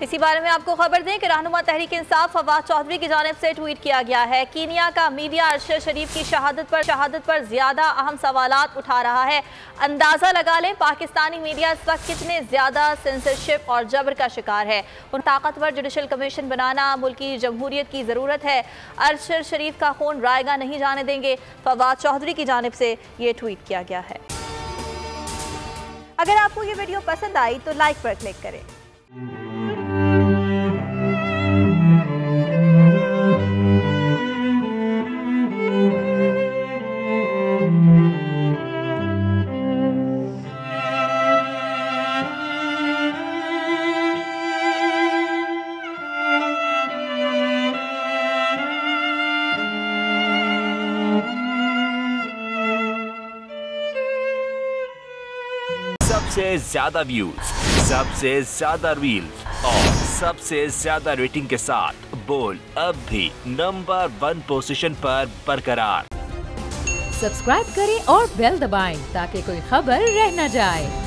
इसी बारे में आपको खबर दें कि रहनुमा तहरीक इंसाफ फवाद चौधरी की जानिब से ट्वीट किया गया है। कीनिया का मीडिया अरशद शरीफ की शहादत पर ज्यादा अहम सवालात उठा रहा है। अंदाजा लगा लें पाकिस्तानी मीडिया इस वक्त कितने ज्यादा सेंसरशिप और जबर का शिकार है। उन ताकतवर जुडिशल कमीशन बनाना मुल्की जमहूरियत की जरूरत है। अरशद शरीफ का खून रायगा नहीं जाने देंगे। फवाद चौधरी की जानिब से ये ट्वीट किया गया है। अगर आपको ये वीडियो पसंद आई तो लाइक पर क्लिक करें। सबसे ज्यादा व्यूज, सबसे ज्यादा रील्स और सबसे ज्यादा रेटिंग के साथ बोल अब भी नंबर 1 पोजीशन पर बरकरार। सब्सक्राइब करें और बेल दबाएं ताकि कोई खबर रह न जाए।